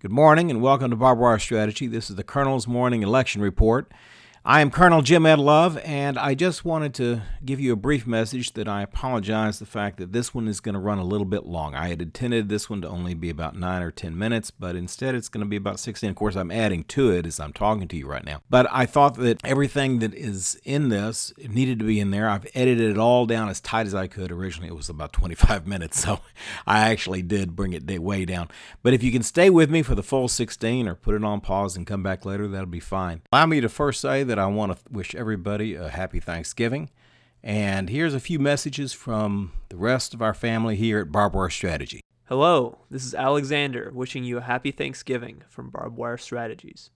Good morning and welcome to BarbWire Strategy. This is the Colonel's Morning Election Report. I am Colonel Jim Ed Love, and I just wanted to give you a brief message that I apologize the fact that this one is going to run a little bit long. I had intended this one to only be about 9 or 10 minutes, but instead it's going to be about 16. Of course, I'm adding to it as I'm talking to you right now. But I thought that everything that is in this needed to be in there. I've edited it all down as tight as I could. Originally, it was about 25 minutes, so I actually did bring it way down. But if you can stay with me for the full 16 or put it on pause and come back later, that'll be fine. Allow me to first say that I want to wish everybody a happy Thanksgiving. And here's a few messages from the rest of our family here at BarbWire Strategy. Hello, this is Alexander wishing you a happy Thanksgiving from BarbWire Strategies.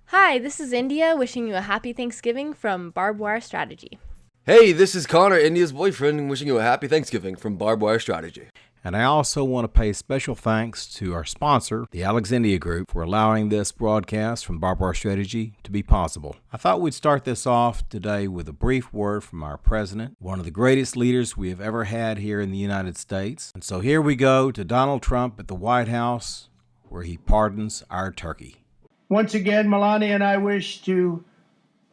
Hi, this is India wishing you a happy Thanksgiving from BarbWire Strategy. Hey, this is Connor, India's boyfriend, wishing you a happy Thanksgiving from BarbWire Strategy. And I also want to pay special thanks to our sponsor, the Alexandria Group, for allowing this broadcast from BarbWire Strategy to be possible. I thought we'd start this off today with a brief word from our president, one of the greatest leaders we have ever had here in the United States. And so here we go to Donald Trump at the White House, where he pardons our turkey. Once again, Melania and I wish to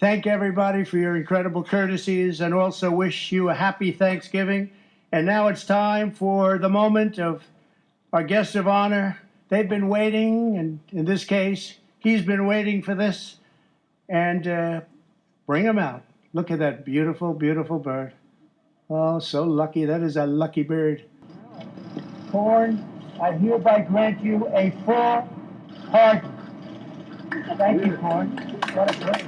thank everybody for your incredible courtesies and also wish you a happy Thanksgiving. And now it's time for the moment of our guest of honor. They've been waiting, and in this case, he's been waiting for this. And bring him out. Look at that beautiful, beautiful bird. Oh, so lucky. That is a lucky bird. Corn, I hereby grant you a full pardon. Thank you, Corn. What a great.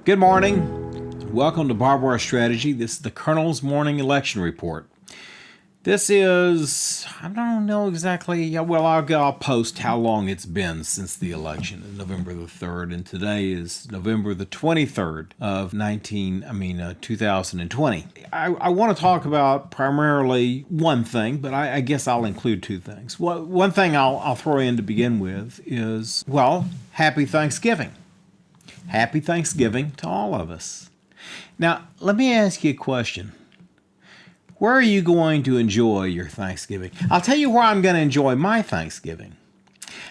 Good morning. Welcome to BarbWire Strategy. This is the Colonel's Morning Election Report. This is, I don't know exactly, well, I'll post how long it's been since the election, November the 3rd, and today is November the 23rd of 2020. I want to talk about primarily one thing, but I guess I'll include two things. One thing I'll throw in to begin with is, well, happy Thanksgiving. Happy Thanksgiving to all of us. Now, let me ask you a question. Where are you going to enjoy your Thanksgiving? I'll tell you where I'm going to enjoy my Thanksgiving.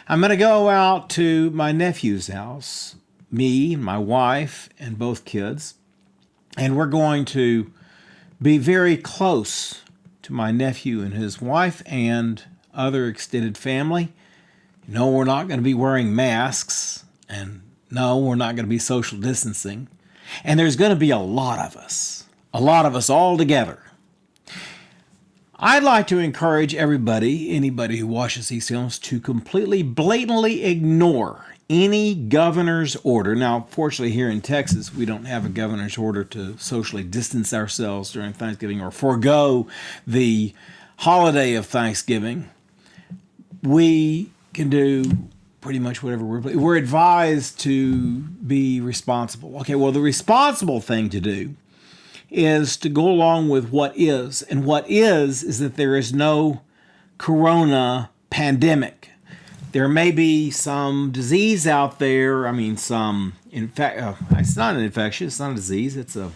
I'm going to go out to my nephew's house, me, my wife, and both kids, and we're going to be very close to my nephew and his wife and other extended family. No, we're not going to be wearing masks, and no, we're not going to be social distancing, and there's going to be a lot of us all together. I'd like to encourage anybody who watches these films, to completely, blatantly ignore any governor's order. Now, fortunately, here in Texas, we don't have a governor's order to socially distance ourselves during Thanksgiving or forego the holiday of Thanksgiving. We can do pretty much whatever we're advised to be responsible. Okay, well, the responsible thing to do is to go along with what is. And what is that there is no corona pandemic. There may be some disease out there. It's not an infection, it's not a disease, it's a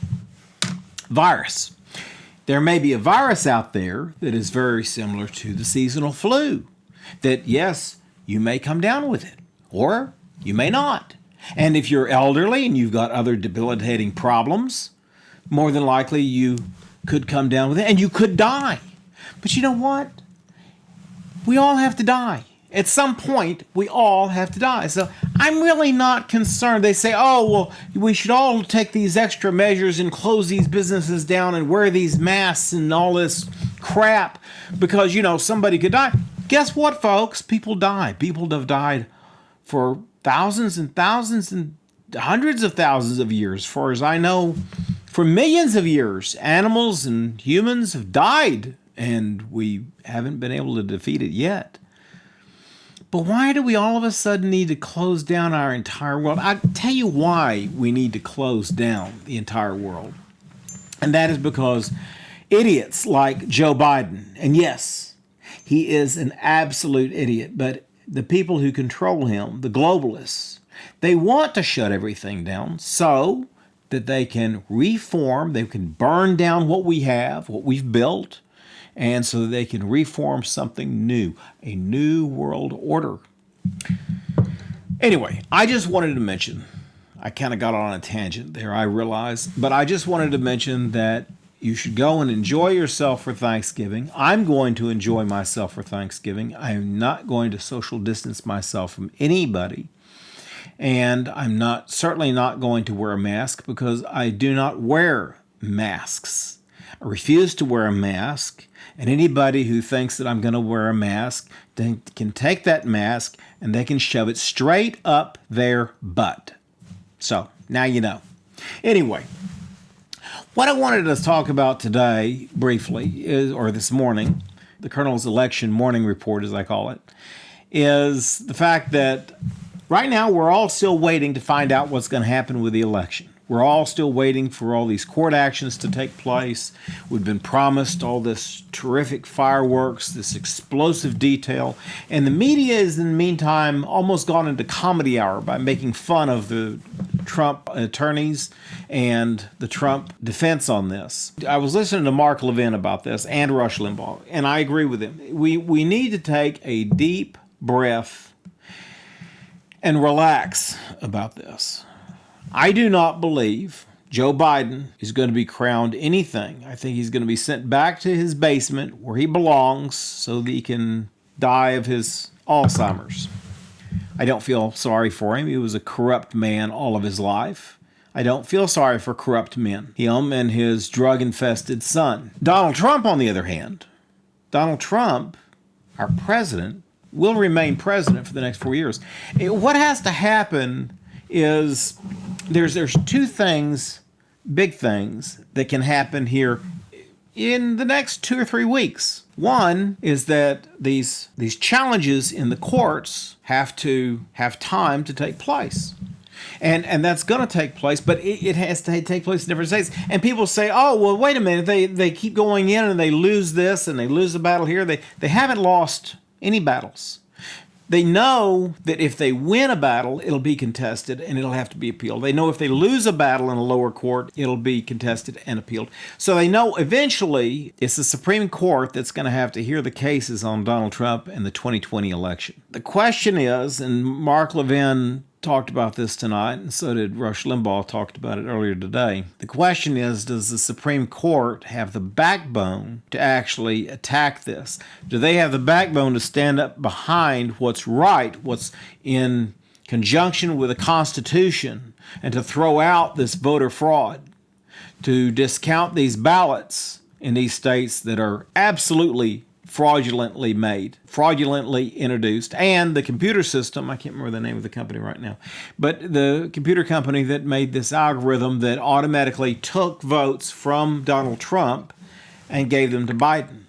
virus. There may be a virus out there that is very similar to the seasonal flu. That, yes, you may come down with it, or you may not. And if you're elderly and you've got other debilitating problems, more than likely you could come down with it, and you could die. But you know what? We all have to die. At some point, we all have to die. So I'm really not concerned. They say, oh, well, we should all take these extra measures and close these businesses down and wear these masks and all this crap because, somebody could die. Guess what, folks? People die. People have died for thousands and thousands and hundreds of thousands of years. As far as I know, for millions of years, animals and humans have died, and we haven't been able to defeat it yet. But why do we all of a sudden need to close down our entire world? I'll tell you why we need to close down the entire world. And that is because idiots like Joe Biden, and yes, he is an absolute idiot, but the people who control him, the globalists, they want to shut everything down so that they can reform, they can burn down what we have, what we've built, and so that they can reform something new, a new world order. Anyway, I just wanted to mention, I kind of got on a tangent there, I realize, but I just wanted to mention that you should go and enjoy yourself for Thanksgiving. I'm going to enjoy myself for Thanksgiving. I am not going to social distance myself from anybody. And I'm certainly not going to wear a mask because I do not wear masks. I refuse to wear a mask. And anybody who thinks that I'm going to wear a mask can take that mask and they can shove it straight up their butt. So now you know. Anyway, what I wanted to talk about today briefly or this morning, the Colonel's Election Morning Report, as I call it, is the fact that right now we're all still waiting to find out what's going to happen with the election. We're all still waiting for all these court actions to take place. We've been promised all this terrific fireworks, this explosive detail. And the media is, in the meantime, almost gone into comedy hour by making fun of the Trump attorneys and the Trump defense on this. I was listening to Mark Levin about this and Rush Limbaugh, and I agree with him. We need to take a deep breath and relax about this. I do not believe Joe Biden is going to be crowned anything. I think he's going to be sent back to his basement where he belongs so that he can die of his Alzheimer's. I don't feel sorry for him. He was a corrupt man all of his life. I don't feel sorry for corrupt men. Him and his drug-infested son. Donald Trump, on the other hand, Donald Trump, our president, will remain president for the next 4 years. What has to happen is there's two things, big things, that can happen here in the next 2 or 3 weeks. One is that these challenges in the courts have to have time to take place. And that's going to take place, but it has to take place in different states. And people say, oh, well, wait a minute, they keep going in and they lose this and they lose a battle here. They haven't lost any battles. They know that if they win a battle, it'll be contested and it'll have to be appealed. They know if they lose a battle in a lower court, it'll be contested and appealed. So they know eventually it's the Supreme Court that's going to have to hear the cases on Donald Trump and the 2020 election. The question is, and Mark Levin talked about this tonight, and so did Rush Limbaugh, talked about it earlier today. The question is, does the Supreme Court have the backbone to actually attack this? Do they have the backbone to stand up behind what's right, what's in conjunction with the Constitution, and to throw out this voter fraud, to discount these ballots in these states that are absolutely fraudulently made, fraudulently introduced, and the computer system, I can't remember the name of the company right now, but the computer company that made this algorithm that automatically took votes from Donald Trump and gave them to Biden.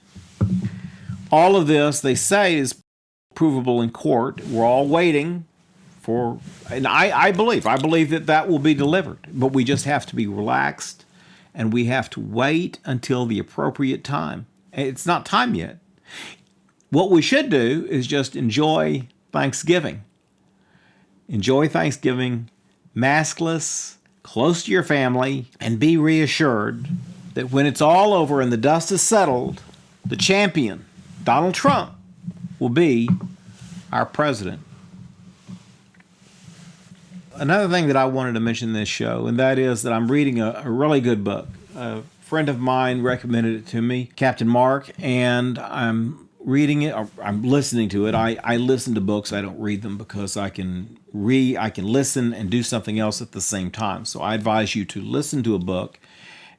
All of this, they say, is provable in court. We're all waiting for, and I believe that will be delivered, but we just have to be relaxed and we have to wait until the appropriate time. It's not time yet. What we should do is just enjoy Thanksgiving. Enjoy Thanksgiving, maskless, close to your family, and be reassured that when it's all over and the dust is settled, the champion, Donald Trump, will be our president. Another thing that I wanted to mention in this show, and that is that I'm reading a really good book. A friend of mine recommended it to me, Captain Mark, and I'm reading it, or I'm listening to it. I listen to books, I don't read them because I can listen and do something else at the same time. So I advise you to listen to a book,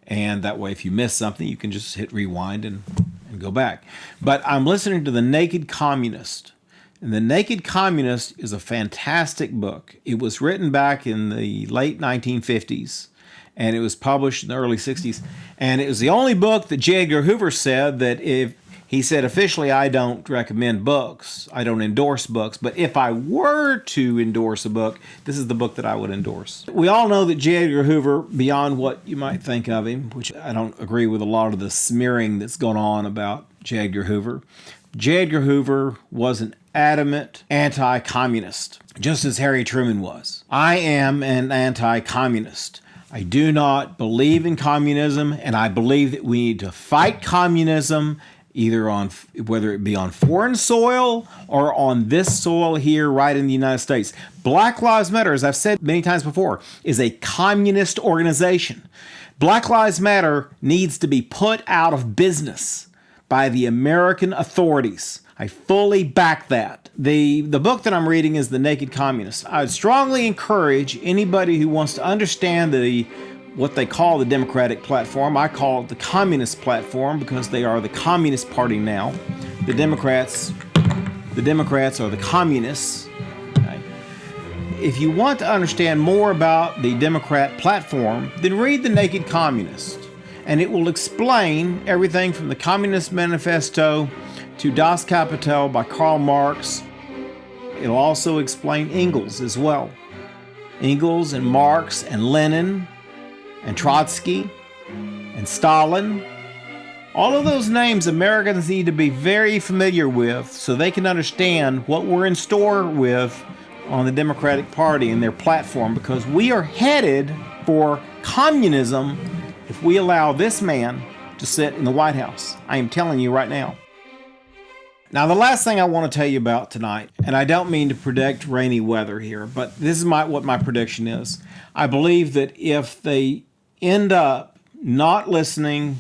and that way if you miss something, you can just hit rewind and go back. But I'm listening to The Naked Communist. And The Naked Communist is a fantastic book. It was written back in the late 1950s, and it was published in the early 60s. And it was the only book that J. Edgar Hoover said that if He said, officially, I don't recommend books. I don't endorse books. But if I were to endorse a book, this is the book that I would endorse. We all know that J. Edgar Hoover, beyond what you might think of him, which I don't agree with a lot of the smearing that's going on about J. Edgar Hoover, J. Edgar Hoover was an adamant anti-communist, just as Harry Truman was. I am an anti-communist. I do not believe in communism, and I believe that we need to fight communism either on, whether it be on foreign soil or on this soil here right in the United States. Black Lives Matter, as I've said many times before, is a communist organization. Black Lives Matter needs to be put out of business by the American authorities. I fully back that. The book that I'm reading is The Naked Communist. I would strongly encourage anybody who wants to understand what they call the Democratic platform. I call it the Communist platform because they are the Communist Party now. The Democrats are the communists. Okay? If you want to understand more about the Democrat platform, then read The Naked Communist. And it will explain everything from the Communist Manifesto to Das Kapital by Karl Marx. It'll also explain Engels as well. Engels and Marx and Lenin and Trotsky and Stalin. All of those names Americans need to be very familiar with so they can understand what we're in store with on the Democratic Party and their platform, because we are headed for communism if we allow this man to sit in the White House. I am telling you right now. Now, the last thing I want to tell you about tonight, and I don't mean to predict rainy weather here, but this is what my prediction is. I believe that if they end up not listening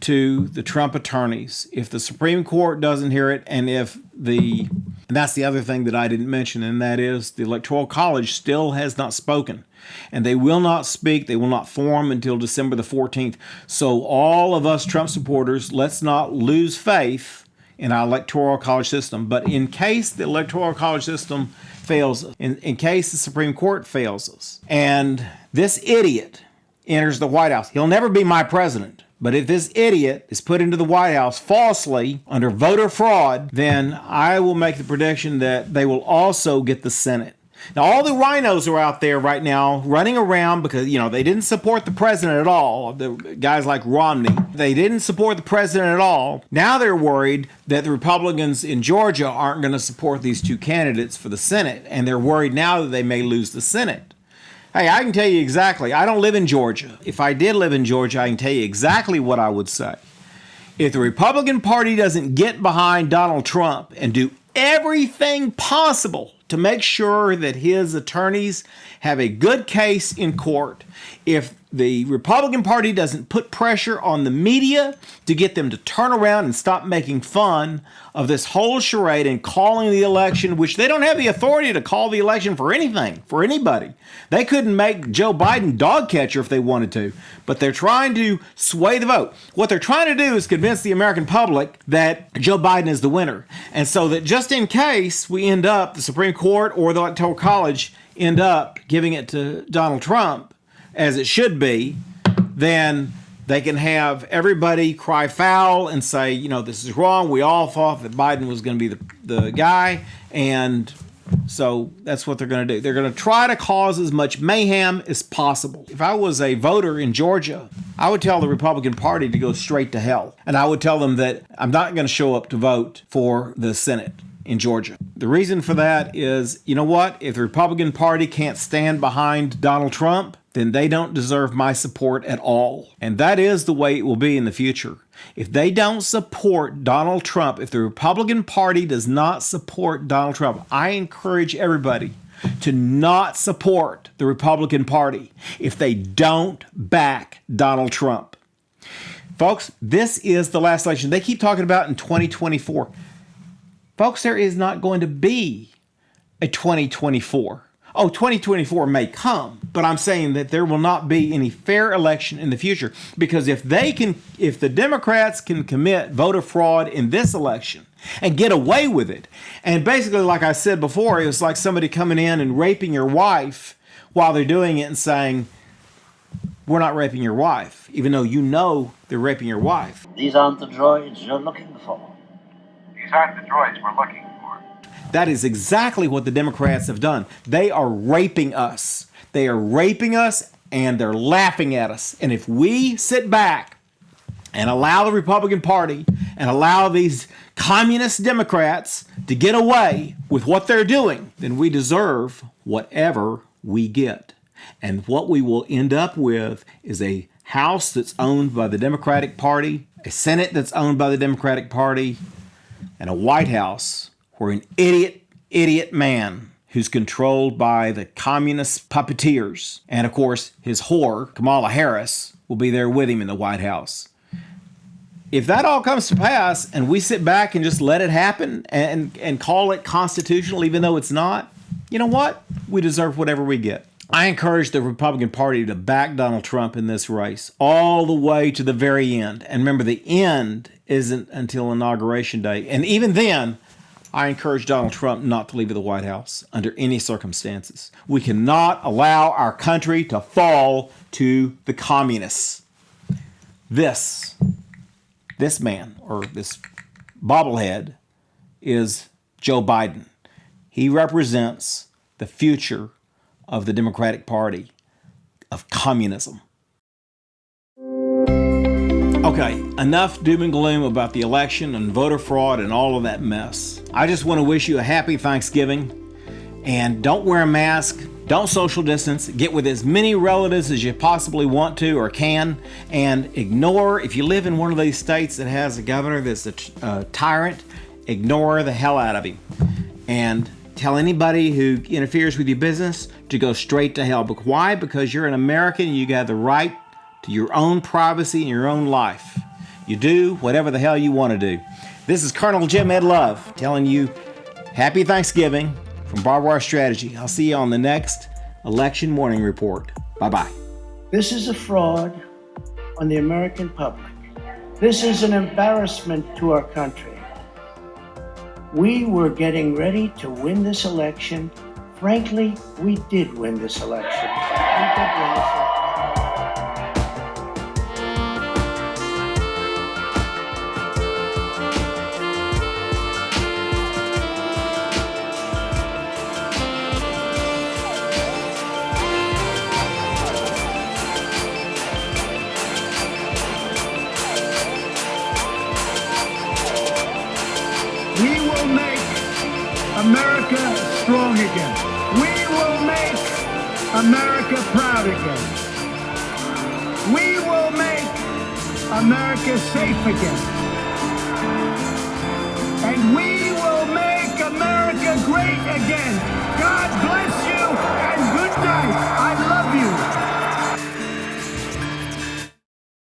to the Trump attorneys, if the Supreme Court doesn't hear it, and that's the other thing that I didn't mention, and that is the Electoral College still has not spoken. And they will not speak, they will not form until December the 14th. So all of us Trump supporters, let's not lose faith in our Electoral College system. But in case the Electoral College system fails, in case the Supreme Court fails us, and this idiot enters the White House, he'll never be my president. But if this idiot is put into the White House falsely under voter fraud, then I will make the prediction that they will also get the Senate. Now, all the rhinos are out there right now running around because, they didn't support the president at all. The guys like Romney, they didn't support the president at all. Now they're worried that the Republicans in Georgia aren't going to support these two candidates for the Senate. And they're worried now that they may lose the Senate. Hey, I can tell you exactly. I don't live in Georgia. If I did live in Georgia, I can tell you exactly what I would say. If the Republican Party doesn't get behind Donald Trump and do everything possible to make sure that his attorneys have a good case in court, if the Republican Party doesn't put pressure on the media to get them to turn around and stop making fun of this whole charade and calling the election, which they don't have the authority to call the election for anything, for anybody. They couldn't make Joe Biden dog catcher if they wanted to, but they're trying to sway the vote. What they're trying to do is convince the American public that Joe Biden is the winner. And so that just in case we end up, the Supreme Court or the Electoral College end up giving it to Donald Trump, as it should be, then they can have everybody cry foul and say, this is wrong. We all thought that Biden was going to be the guy. And so that's what they're going to do. They're going to try to cause as much mayhem as possible. If I was a voter in Georgia, I would tell the Republican Party to go straight to hell. And I would tell them that I'm not going to show up to vote for the Senate in Georgia. The reason for that is, you know what? If the Republican Party can't stand behind Donald Trump, then they don't deserve my support at all. And that is the way it will be in the future. If they don't support Donald Trump, if the Republican Party does not support Donald Trump, I encourage everybody to not support the Republican Party if they don't back Donald Trump. Folks, this is the last election. They keep talking about in 2024. Folks, there is not going to be a 2024. Oh, 2024 may come, but I'm saying that there will not be any fair election in the future, because if the Democrats can commit voter fraud in this election and get away with it, and basically, like I said before, it was like somebody coming in and raping your wife while they're doing it and saying, we're not raping your wife, even though they're raping your wife. These aren't the droids you're looking for. aren't the droids we're looking for. That is exactly what the Democrats have done. They are raping us. They are raping us, and they're laughing at us. And if we sit back and allow the Republican Party and allow these communist Democrats to get away with what they're doing, then we deserve whatever we get. And what we will end up with is a House that's owned by the Democratic Party, a Senate that's owned by the Democratic Party, and a White House where an idiot man who's controlled by the communist puppeteers, and of course his whore, Kamala Harris, will be there with him in the White House. If that all comes to pass and we sit back and just let it happen and call it constitutional even though it's not, you know what? We deserve whatever we get. I encourage the Republican Party to back Donald Trump in this race all the way to the very end. And remember, the end isn't until Inauguration Day. And even then, I encourage Donald Trump not to leave the White House under any circumstances. We cannot allow our country to fall to the communists. This man, or this bobblehead, is Joe Biden. He represents the future of the Democratic Party, of communism. Okay, enough doom and gloom about the election and voter fraud and all of that mess. I just want to wish you a happy Thanksgiving, and don't wear a mask, don't social distance, get with as many relatives as you possibly want to or can, and ignore, if you live in one of these states that has a governor that's a tyrant, ignore the hell out of him. And tell anybody who interferes with your business to go straight to hell. But why? Because you're an American and you got the right to your own privacy and your own life. You do whatever the hell you want to do. This is Colonel Jim Ed Love telling you happy Thanksgiving from BarbWire Strategy. I'll see you on the next Election Morning Report. Bye-bye. This is a fraud on the American public. This is an embarrassment to our country. We were getting ready to win this election. Frankly, we did win this election. We will make America strong again. We will make America proud again. We will make America safe again. And we will make America great again. God bless you and good night.